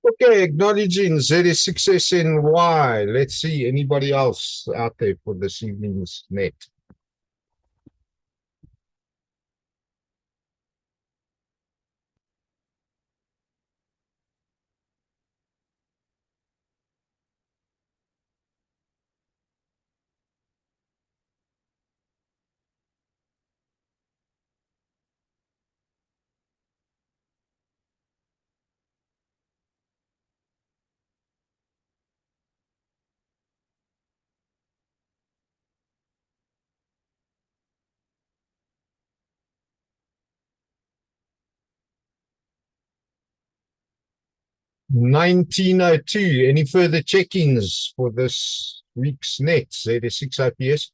Okay, acknowledging Z6SNY. Let's see anybody else out there for this evening's net. $19.02. Any further check-ins for this week's net? Z6 IPS.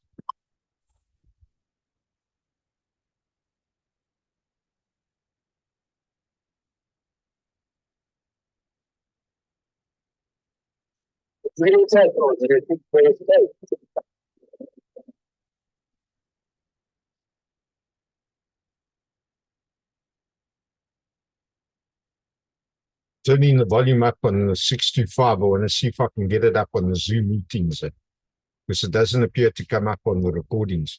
Turning the volume up on the 625. I want to see if I can get it up on the Zoom meetings, because it doesn't appear to come up on the recordings.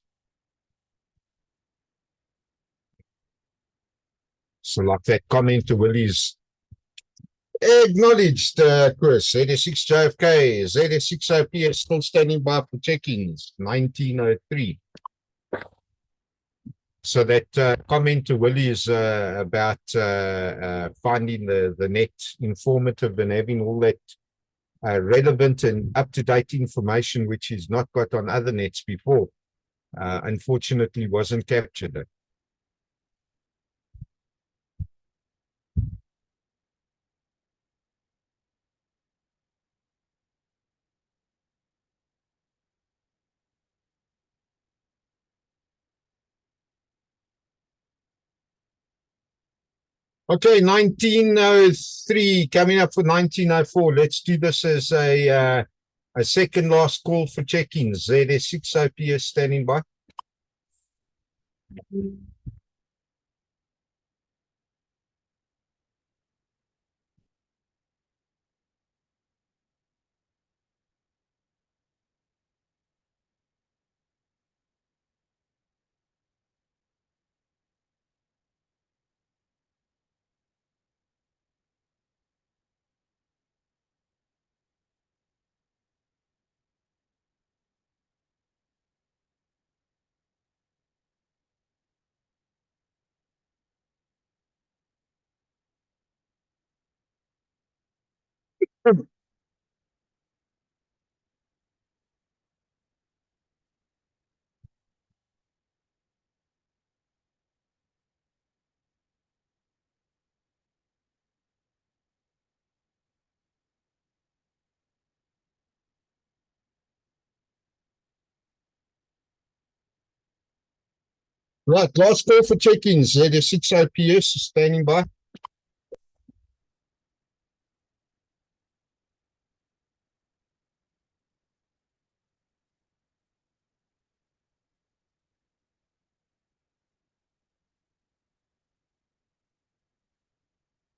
So like that comment to Willie's acknowledged, Chris. Z6 JFK, Z6 IPS still standing by for check-ins, 1903. So that comment to Willie is about finding the net informative and having all that relevant and up-to-date information which he's not got on other nets before. Unfortunately wasn't captured. Okay, 1903 coming up for 1904. Let's do this as a second last call for check-ins. Z6 IPS standing by. Right, last call for check-ins. Z6 IPS standing by.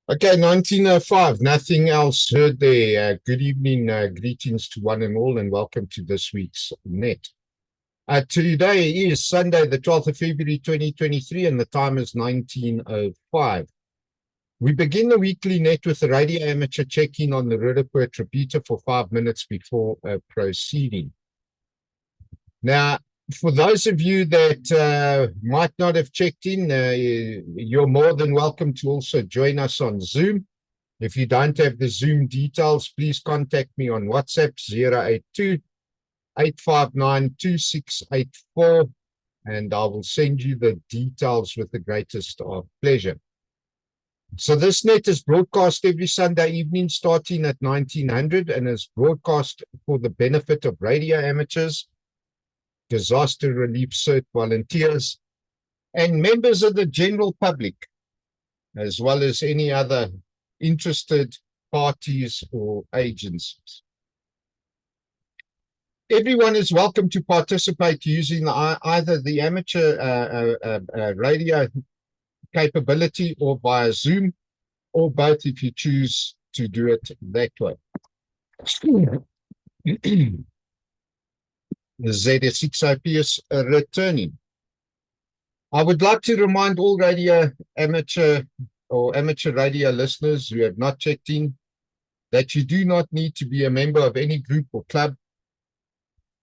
Okay, 1905. Nothing else heard there. Good evening, greetings to one and all, and welcome to this week's net. Today is Sunday, the 12th of February, 2023, and the time is 1905. We begin the weekly net with a radio amateur check-in on the Rudderpoort repeater for 5 minutes before proceeding. Now, for those of you that might not have checked in, you're more than welcome to also join us on Zoom. If you don't have the Zoom details, please contact me on WhatsApp 082-859-2684, and I will send you the details with the greatest of pleasure. So this net is broadcast every Sunday evening starting at 1900 and is broadcast for the benefit of radio amateurs, disaster relief CERT volunteers, and members of the general public, as well as any other interested parties or agencies. Everyone is welcome to participate using either the amateur radio capability or via Zoom, or both if you choose to do it that way. The ZS6OPS returning. I would like to remind all amateur radio listeners who have not checked in that you do not need to be a member of any group or club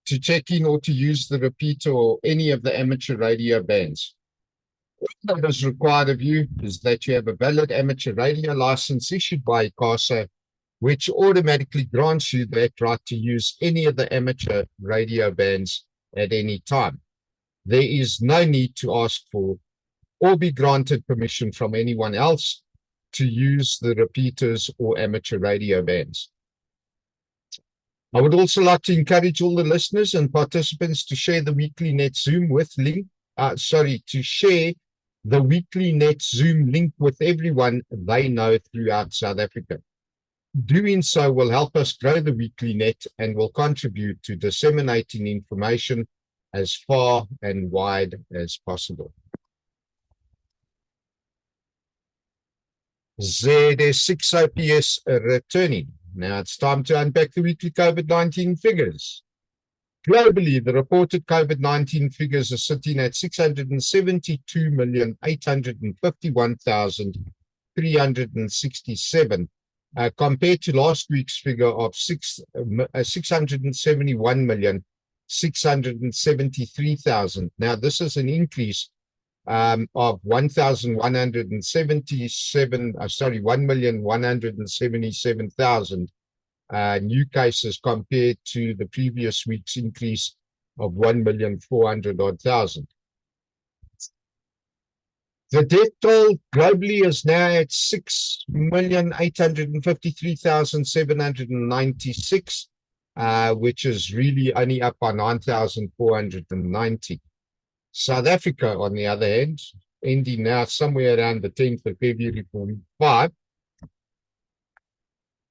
to check in or to use the repeater or any of the amateur radio bands. All that is required of you is that you have a valid amateur radio license issued by ICASA, which automatically grants you that right to use any of the amateur radio bands at any time. There is no need to ask for or be granted permission from anyone else to use the repeaters or amateur radio bands. I would also like to encourage all the listeners and participants to share the Weekly Net Zoom to share the Weekly Net Zoom link with everyone they know throughout South Africa. Doing so will help us grow the Weekly Net and will contribute to disseminating information as far and wide as possible. ZS6OPS returning. Now it's time to unpack the weekly COVID-19 figures. Globally, the reported COVID-19 figures are sitting at 672,851,367, compared to last week's figure of 671,673,000. Now, this is an increase of 1,177,000 new cases compared to the previous week's increase of 1,400,000. The death toll globally is now at 6,853,796, which is really only up by 9,490. South Africa, on the other hand, ending now somewhere around the 10th of February 45,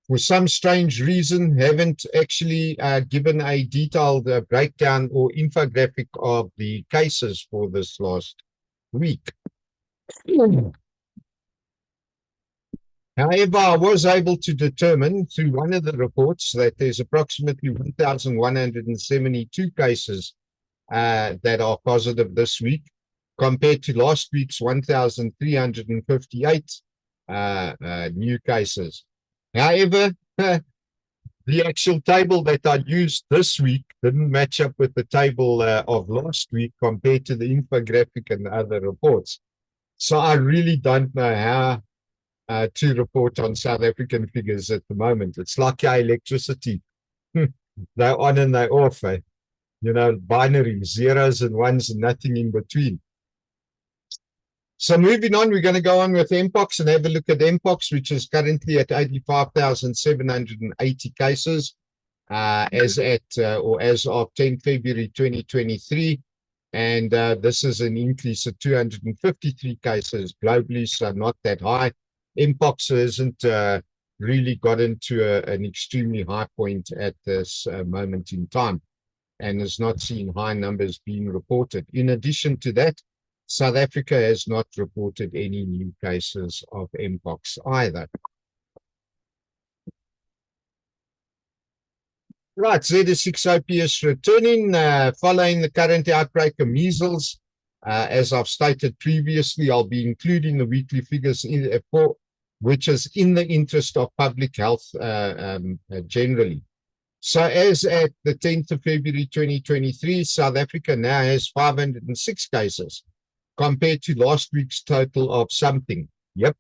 for some strange reason, haven't actually given a detailed breakdown or infographic of the cases for this last week. However, I was able to determine through one of the reports that there's approximately 1,172 cases that are positive this week, compared to last week's 1,358 new cases. However, the actual table that I used this week didn't match up with the table of last week compared to the infographic and the other reports. So I really don't know how to report on South African figures at the moment. It's like our electricity. They're on and they're off. You know, binary, zeros and ones and nothing in between. So moving on, we're going to go on with Mpox and have a look at Mpox, which is currently at 85,780 cases as of 10 February 2023. And this is an increase of 253 cases globally, so not that high. Mpox hasn't really gotten to an extremely high point at this moment in time, and has not seen high numbers being reported. In addition to that, South Africa has not reported any new cases of Mpox either. Right, ZS6OPS returning following the current outbreak of measles. As I've stated previously, I'll be including the weekly figures which is in the interest of public health generally. So as at the 10th of February 2023, South Africa now has 506 cases compared to last week's total of something. Yep.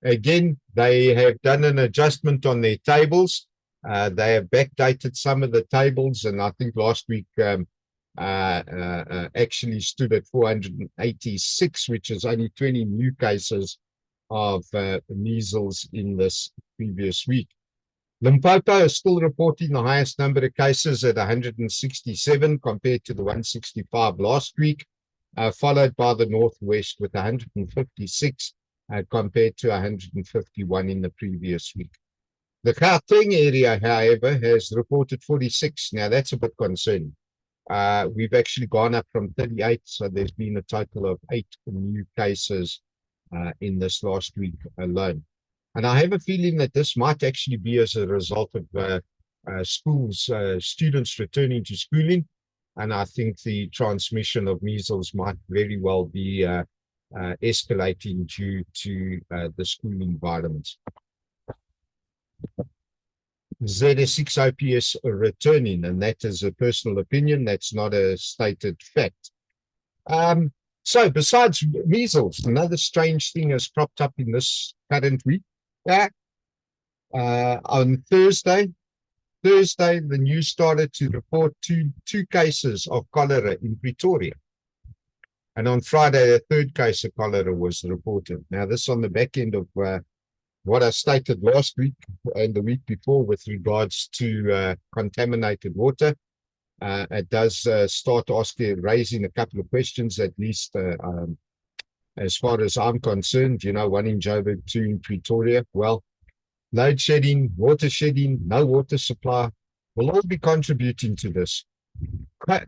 Again, they have done an adjustment on their tables. They have backdated some of the tables, and I think last week actually stood at 486, which is only 20 new cases of measles in this previous week. Limpopo is still reporting the highest number of cases at 167 compared to the 165 last week, followed by the Northwest with 156 compared to 151 in the previous week. The Gauteng area, however, has reported 46. Now, that's a bit concerning. We've actually gone up from 38, so there's been a total of 8 new cases in this last week alone. And I have a feeling that this might actually be as a result of students returning to schooling. And I think the transmission of measles might very well be escalating due to the school environment. ZS6-OPS returning, and that is a personal opinion. That's not a stated fact. So besides measles, another strange thing has cropped up in this current week. On Thursday, the news started to report two cases of cholera in Pretoria. And on Friday, a third case of cholera was reported. Now, this on the back end of what I stated last week and the week before with regards to contaminated water. It does start raising a couple of questions, at least as far as I'm concerned. You know, one in Joburg, two in Pretoria. Well, load shedding, water shedding, no water supply will all be contributing to this.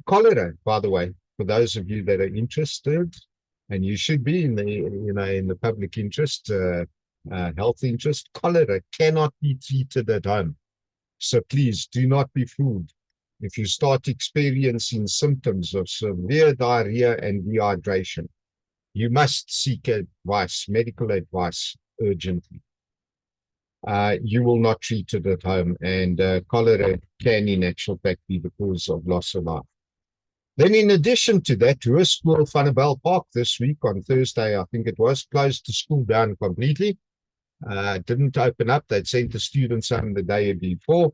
Cholera, by the way, for those of you that are interested, and you should be in the public interest, health interest, cholera cannot be treated at home. So please do not be fooled. If you start experiencing symptoms of severe diarrhea and dehydration, you must seek advice, medical advice, urgently. You will not treat it at home, and cholera can in actual fact be the cause of loss of life. Then in addition to that, Hoërskool Vanderbijl Park this week on Thursday, I think it was, closed the school down completely. Didn't open up. They'd sent the students home the day before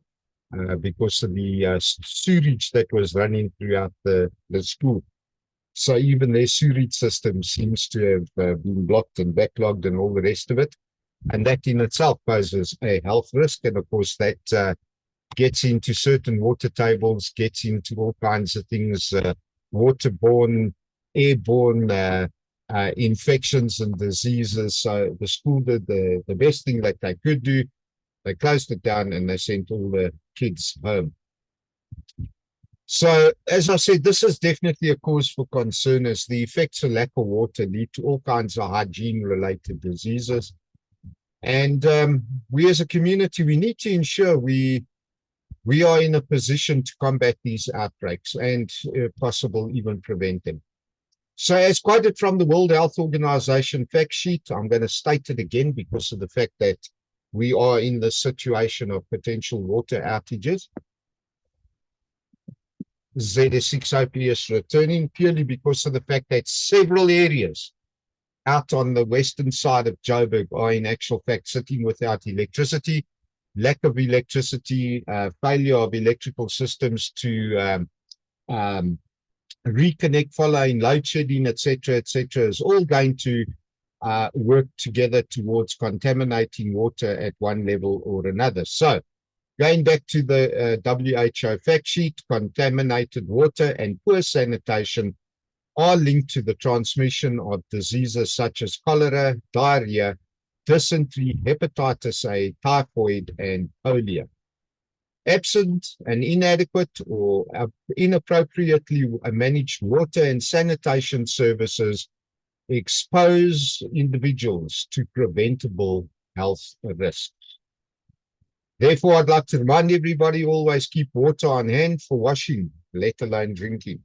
because of the sewage that was running throughout the school. So even their sewage system seems to have been blocked and backlogged and all the rest of it. And that in itself poses a health risk. And of course, that gets into certain water tables, gets into all kinds of things, waterborne, airborne infections and diseases. So the school did the best thing that they could do. They closed it down and they sent all the kids home. So, as I said, this is definitely a cause for concern, as the effects of lack of water lead to all kinds of hygiene-related diseases. And we as a community, we need to ensure we are in a position to combat these outbreaks and, if possible, even prevent them. So as quoted from the World Health Organization fact sheet, I'm going to state it again because of the fact that we are in the situation of potential water outages. ZS6-OPS returning purely because of the fact that several areas out on the western side of Joburg are in actual fact sitting without electricity, lack of electricity, failure of electrical systems to reconnect following load shedding, etc., is all going to work together towards contaminating water at one level or another. So going back to the WHO fact sheet, contaminated water and poor sanitation are linked to the transmission of diseases such as cholera, diarrhea, dysentery, hepatitis A, typhoid, and polio. Absent and inadequate or inappropriately managed water and sanitation services expose individuals to preventable health risks. Therefore, I'd like to remind everybody, always keep water on hand for washing, let alone drinking,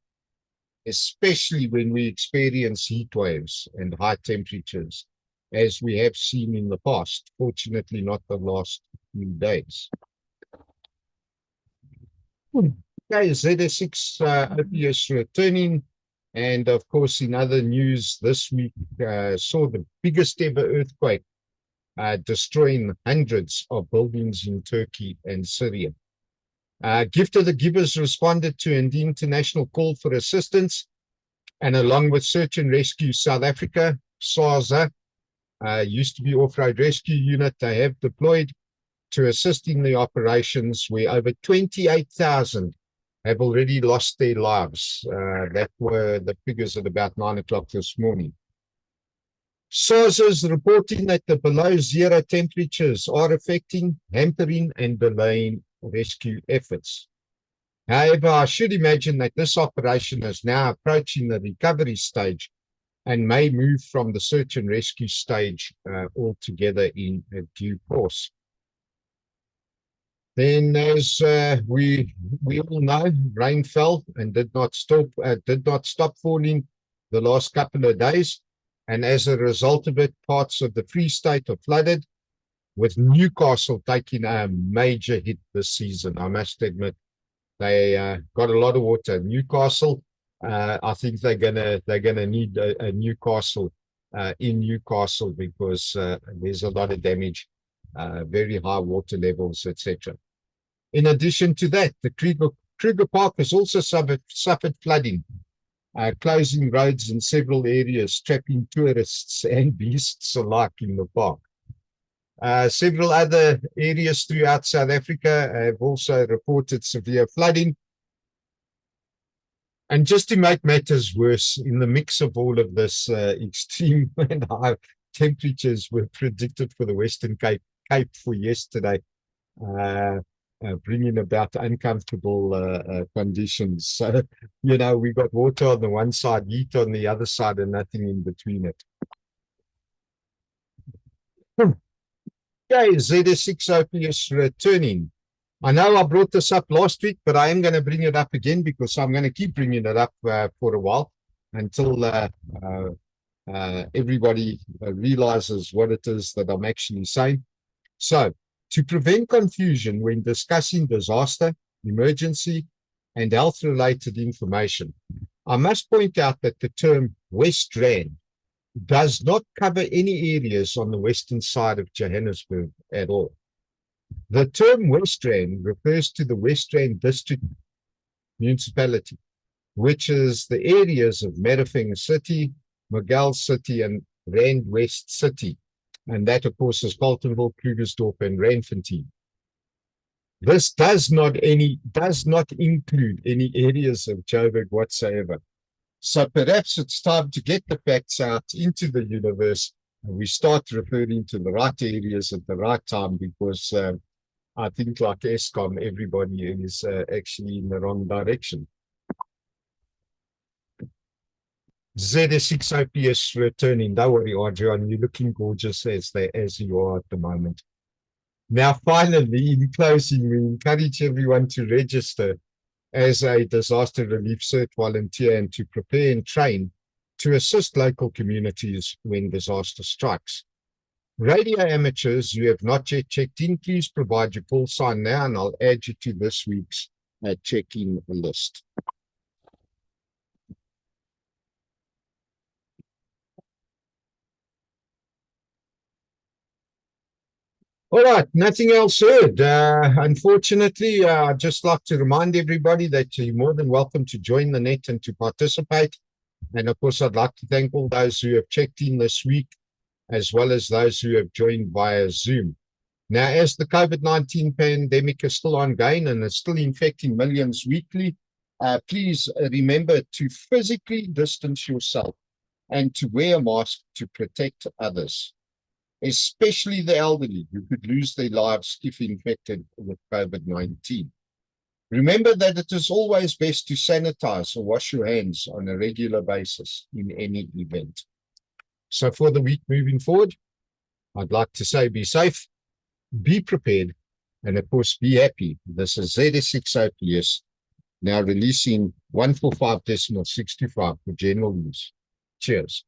especially when we experience heat waves and high temperatures, as we have seen in the past, fortunately not the last few days. Okay, ZS6-OPS returning, and of course in other news this week saw the biggest ever earthquake destroying hundreds of buildings in Turkey and Syria. Gift of the Givers responded to an international call for assistance, and along with Search and Rescue South Africa, SARSA, used to be Off-Road Rescue Unit, they have deployed to assist in the operations, where over 28,000 have already lost their lives. That were the figures at about 9 o'clock this morning. SARS is reporting that the below zero temperatures are affecting, hampering, and delaying rescue efforts. However, I should imagine that this operation is now approaching the recovery stage, and may move from the search and rescue stage altogether in due course. Then, as we all know, rain fell and did not stop falling the last couple of days, and as a result of it, parts of the Free State are flooded, with Newcastle taking a major hit this season. I must admit, they got a lot of water. Newcastle, I think they're gonna need a Newcastle in Newcastle, because there's a lot of damage, very high water levels, etc. In addition to that, the Kruger Park has also suffered flooding, closing roads in several areas, trapping tourists and beasts alike in the park. Several other areas throughout South Africa have also reported severe flooding. And just to make matters worse, in the mix of all of this, extreme and high temperatures were predicted for the Western Cape for yesterday, bringing about uncomfortable conditions. So, we got water on the one side, heat on the other side, and nothing in between it. Okay, ZS6OPS returning. I know I brought this up last week, but I am going to bring it up again, because I'm going to keep bringing it up for a while until everybody realizes what it is that I'm actually saying. So, to prevent confusion when discussing disaster, emergency, and health-related information, I must point out that the term West Rand does not cover any areas on the western side of Johannesburg at all. The term West Rand refers to the West Rand District Municipality, which is the areas of Merafeng City, Miguel City, and Rand West City. And that, of course, is Carletonville, Krugersdorp, and Randfontein. This does not include any areas of Joburg whatsoever. So perhaps it's time to get the facts out into the universe, and we start referring to the right areas at the right time, because I think, like Eskom, everybody is actually in the wrong direction. ZS6OPS returning. Don't worry, Adrian, you're looking gorgeous as you are at the moment. Now, finally, in closing, we encourage everyone to register as a disaster relief cert volunteer and to prepare and train to assist local communities when disaster strikes. Radio amateurs who have not yet checked in, please provide your call sign now, and I'll add you to this week's check-in list. All right, nothing else heard. Unfortunately, I'd just like to remind everybody that you're more than welcome to join the net and to participate. And of course, I'd like to thank all those who have checked in this week, as well as those who have joined via Zoom. Now, as the COVID-19 pandemic is still ongoing and is still infecting millions weekly, please remember to physically distance yourself and to wear a mask to protect others, especially the elderly who could lose their lives if infected with COVID-19. Remember that it is always best to sanitize or wash your hands on a regular basis in any event. So for the week moving forward, I'd like to say be safe, be prepared, and of course be happy. This is ZS6OPS, now releasing 145.65 for general use. Cheers.